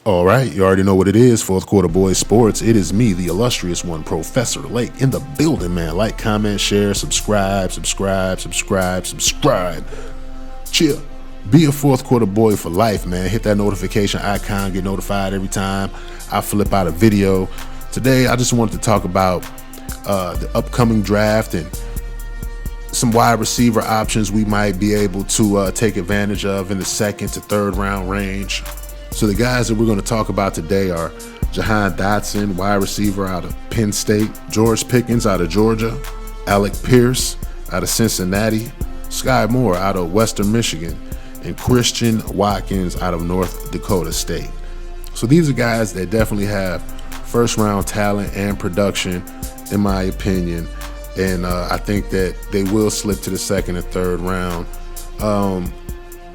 All right, you already know what it is, Fourth Quarter Boys Sports. It is me, the illustrious one, Professor Lake, in the building, man. Like, comment, share, subscribe. Chill. Be a Fourth Quarter Boy for life, man. Hit that notification icon, get notified every time I flip out a video. Today, I just wanted to talk about the upcoming draft and some wide receiver options we might be able to take advantage of in the second to third round range. So the guys that we're going to talk about today are Jahan Dodson, wide receiver out of Penn State, George Pickens out of Georgia, Alec Pierce out of Cincinnati, Skye Moore out of Western Michigan, and Christian Watkins out of North Dakota State. So these are guys that definitely have first round talent and production, in my opinion. And I think that they will slip to the second and third round.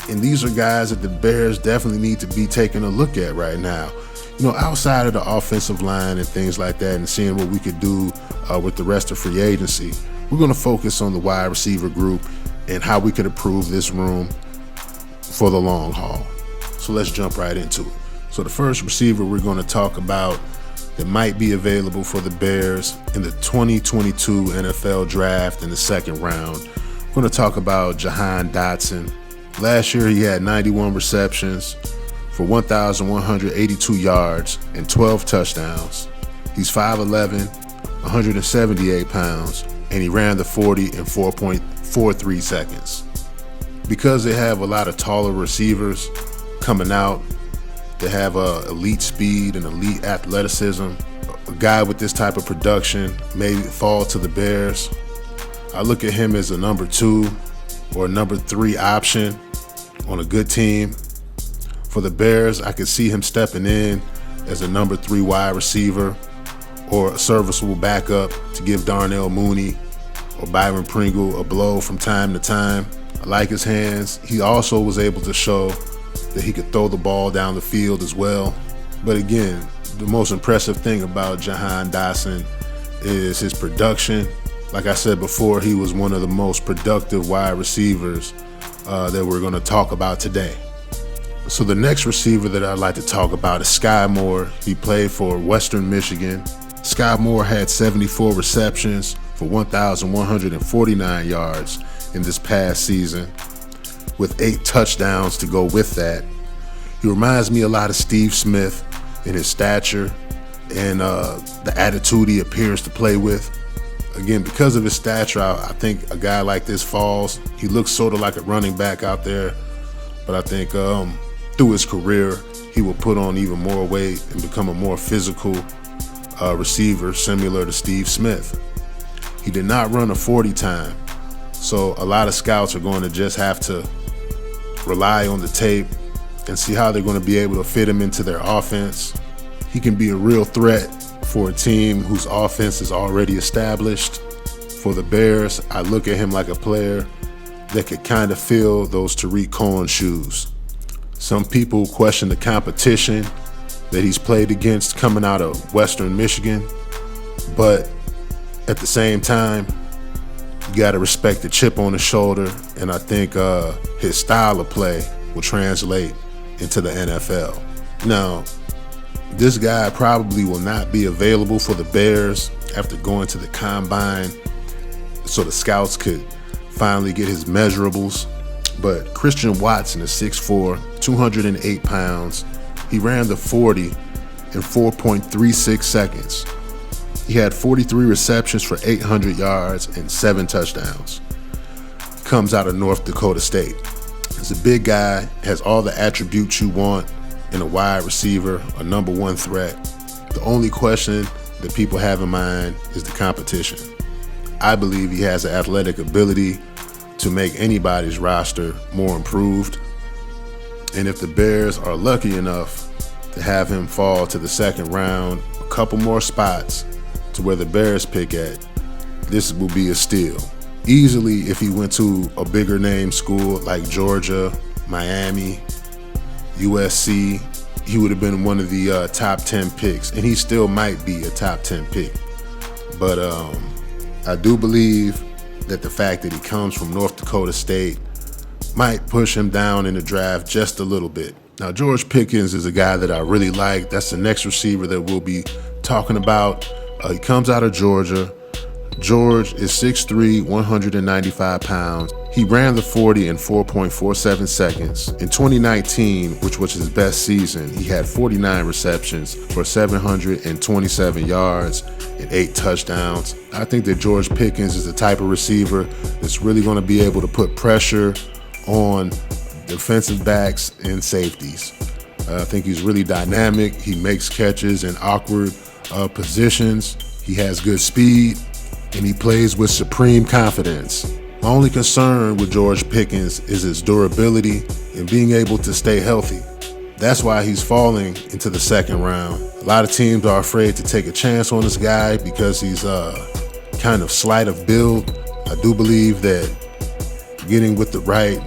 And these are guys that the Bears definitely need to be taking a look at right now. You know, outside of the offensive line and things like that and seeing what we could do with the rest of free agency, we're going to focus on the wide receiver group and how we could improve this room for the long haul. So let's jump right into it. So the first receiver we're going to talk about that might be available for the Bears in the 2022 NFL Draft in the second round, we're going to talk about Jahan Dodson. Last year, he had 91 receptions for 1,182 yards and 12 touchdowns. He's 5'11", 178 pounds, and he ran the 40 in 4.43 seconds. Because they have a lot of taller receivers coming out that have elite speed and elite athleticism, a guy with this type of production may fall to the Bears. I look at him as a number 2 or a number 3 option on a good team. For the Bears, I could see him stepping in as a number 3 wide receiver or a serviceable backup to give Darnell Mooney or Byron Pringle a blow from time to time. I like his hands. He also was able to show that he could throw the ball down the field as well. But again, the most impressive thing about Jahan Dodson is his production. Like I said before, he was one of the most productive wide receivers that we're going to talk about today. So the next receiver that I'd like to talk about is Skye Moore. He played for Western Michigan. Skye Moore had 74 receptions for 1,149 yards in this past season, with 8 touchdowns to go with that. He reminds me a lot of Steve Smith in his stature and the attitude he appears to play with. Again, because of his stature, I think a guy like this falls. He looks sort of like a running back out there, but I think through his career, he will put on even more weight and become a more physical receiver, similar to Steve Smith. He did not run a 40 time, so a lot of scouts are going to just have to rely on the tape and see how they're going to be able to fit him into their offense. He can be a real threat for a team whose offense is already established. For the Bears, I look at him like a player that could kind of fill those Tariq Cohen shoes. Some people question the competition that he's played against coming out of Western Michigan, but at the same time, you got to respect the chip on his shoulder, and I think his style of play will translate into the NFL. Now, this guy probably will not be available for the Bears after going to the combine so the scouts could finally get his measurables. But Christian Watson is 6'4", 208 pounds. He ran the 40 in 4.36 seconds. He had 43 receptions for 800 yards and 7 touchdowns. Comes out of North Dakota State. He's a big guy, has all the attributes you want in a wide receiver, a number 1 threat. The only question that people have in mind is the competition. I believe he has the athletic ability to make anybody's roster more improved. And if the Bears are lucky enough to have him fall to the second round, a couple more spots to where the Bears pick at, this will be a steal. Easily, if he went to a bigger name school like Georgia, Miami, USC, he would have been one of the top 10 picks, and he still might be a top 10 pick. But I do believe that the fact that he comes from North Dakota State might push him down in the draft just a little bit. Now, George Pickens is a guy that I really like. That's the next receiver that we'll be talking about. He comes out of Georgia. George is 6'3", 195 pounds. He ran the 40 in 4.47 seconds. In 2019, which was his best season, he had 49 receptions for 727 yards and 8 touchdowns. I think that George Pickens is the type of receiver that's really going to be able to put pressure on defensive backs and safeties. I think he's really dynamic. He makes catches in awkward positions. He has good speed, and he plays with supreme confidence. My only concern with George Pickens is his durability and being able to stay healthy. That's why he's falling into the second round. A lot of teams are afraid to take a chance on this guy because he's kind of slight of build. I do believe that getting with the right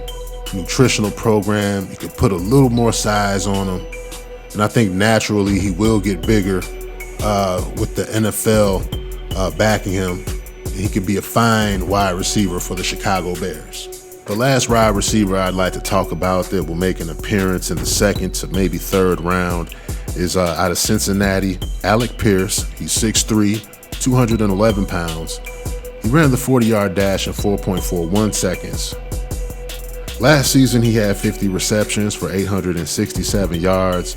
nutritional program, you could put a little more size on him. And I think naturally he will get bigger with the NFL backing him. He could be a fine wide receiver for the Chicago Bears. The last wide receiver I'd like to talk about that will make an appearance in the second to maybe third round is out of Cincinnati, Alec Pierce. He's 6'3", 211 pounds. He ran the 40-yard dash in 4.41 seconds. Last season, he had 50 receptions for 867 yards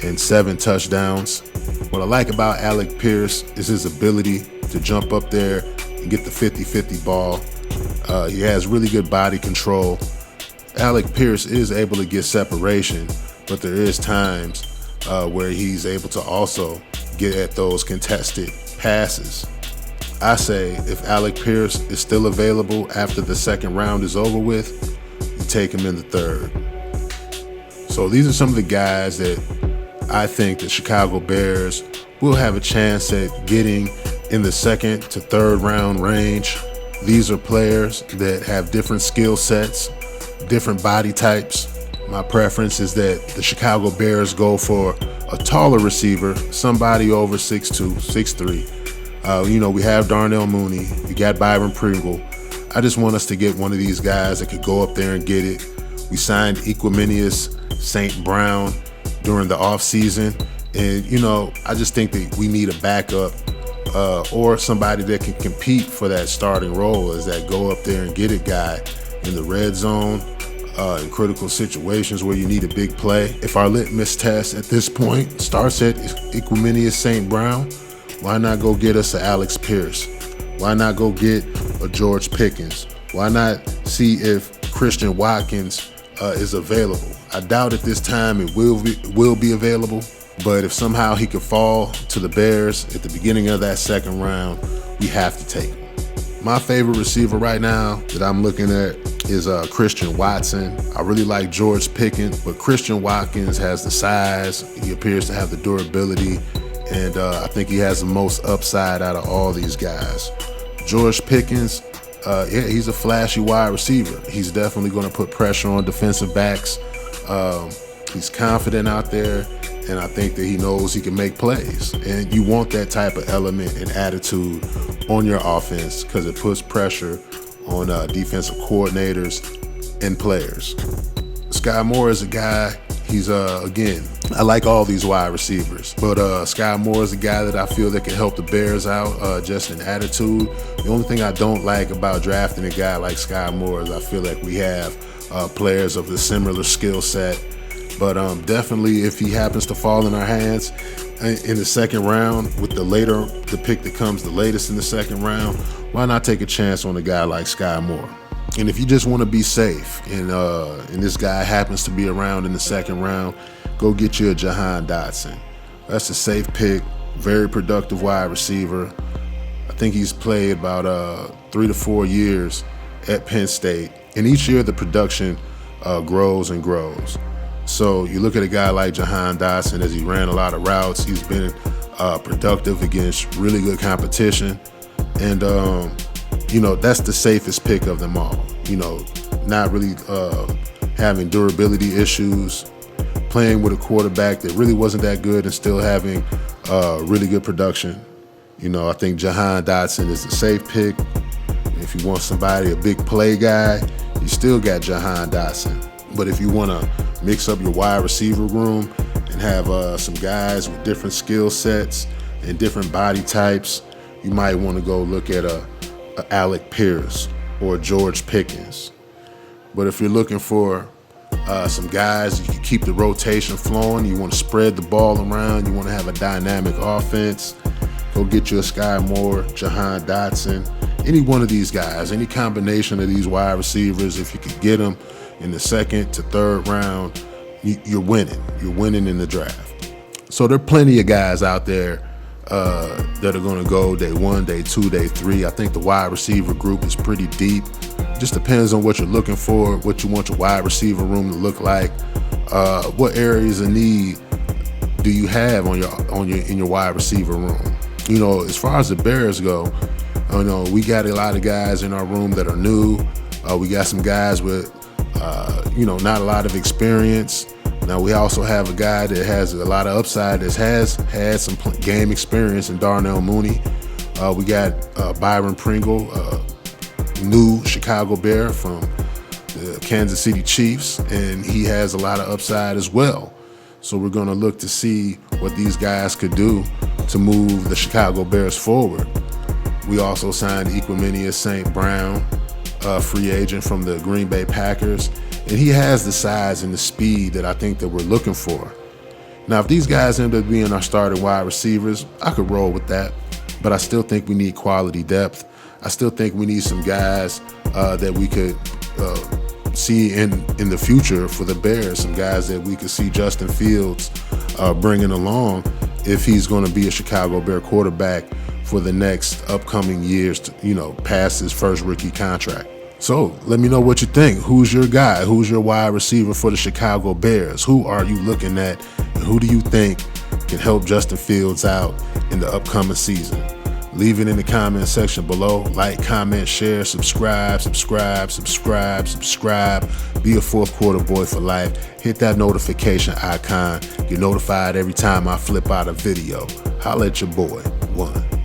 and 7 touchdowns. What I like about Alec Pierce is his ability to jump up there and get the 50-50 ball. He has really good body control. Alec Pierce is able to get separation, but there is times where he's able to also get at those contested passes. I say if Alec Pierce is still available after the second round is over with, you take him in the third. So these are some of the guys that I think the Chicago Bears will have a chance at getting in the second to third round range. These are players that have different skill sets, different body types. My preference is that the Chicago Bears go for a taller receiver, somebody over 6'2", 6'3". We have Darnell Mooney, we got Byron Pringle. I just want us to get one of these guys that could go up there and get it. We signed Equiminius St. Brown during the offseason, and I just think that we need a backup or somebody that can compete for that starting role as that go up there and get it guy in the red zone, in critical situations where you need a big play. If our litmus test at this point starts at Equiminius St. Brown, why not go get us an Alec Pierce? Why not go get a George Pickens? Why not see if Christian Watkins is available? I doubt at this time it will be available, but if somehow he could fall to the Bears at the beginning of that second round, we have to take him. My favorite receiver right now that I'm looking at is Christian Watson. I really like George Pickens, but Christian Watkins has the size, he appears to have the durability, and I think he has the most upside out of all these guys. George Pickens, he's a flashy wide receiver. He's definitely going to put pressure on defensive backs. He's confident out there, and I think that he knows he can make plays. And you want that type of element and attitude on your offense because it puts pressure on defensive coordinators and players. Skye Moore is a guy, he's, again, I like all these wide receivers, but Skye Moore is a guy that I feel that can help the Bears out just in attitude. The only thing I don't like about drafting a guy like Skye Moore is I feel like we have players of the similar skill set. But definitely if he happens to fall in our hands in the second round with the pick that comes the latest in the second round, why not take a chance on a guy like Skye Moore? And if you just want to be safe and this guy happens to be around in the second round, go get you a Jahan Dodson. That's a safe pick, very productive wide receiver. I think he's played about 3 to 4 years at Penn State. And each year the production grows and grows. So you look at a guy like Jahan Dodson, as he ran a lot of routes, he's been productive against really good competition. And, that's the safest pick of them all. Not really having durability issues, playing with a quarterback that really wasn't that good and still having really good production. I think Jahan Dodson is the safe pick. If you want somebody, a big play guy, you still got Jahan Dodson. But if you want to mix up your wide receiver room and have some guys with different skill sets and different body types, you might want to go look at a Alec Pierce or a George Pickens. But if you're looking for some guys, you can keep the rotation flowing, you want to spread the ball around, you want to have a dynamic offense, go get you a Skye Moore, Jahan Dodson, any one of these guys, any combination of these wide receivers. If you could get them in the second to third round, you're winning. You're winning in the draft. So there are plenty of guys out there that are going to go day 1, day 2, day 3. I think the wide receiver group is pretty deep. Just depends on what you're looking for, what you want your wide receiver room to look like, what areas of need do you have in your wide receiver room. You know, as far as the Bears go, you know, we got a lot of guys in our room that are new. We got some guys with you know, not a lot of experience. Now we also have a guy that has a lot of upside, that has had some game experience in Darnell Mooney. We got Byron Pringle, new Chicago Bear from the Kansas City Chiefs, and he has a lot of upside as well. So we're going to look to see what these guys could do to move the Chicago Bears forward. We also signed Equanimeous St. Brown, free agent from the Green Bay Packers, and he has the size and the speed that I think that we're looking for. Now, if these guys end up being our starting wide receivers, I could roll with that, but I still think we need quality depth. I still think we need some guys that we could see in the future for the Bears, some guys that we could see Justin Fields bringing along if he's going to be a Chicago Bear quarterback for the next upcoming years, to, you know, past his first rookie contract. So let me know what you think. Who's your guy? Who's your wide receiver for the Chicago Bears? Who are you looking at? And who do you think can help Justin Fields out in the upcoming season? Leave it in the comment section below. Like, comment, share, subscribe. Be a fourth quarter boy for life. Hit that notification icon. Get notified every time I flip out a video. Holla at your boy. 1.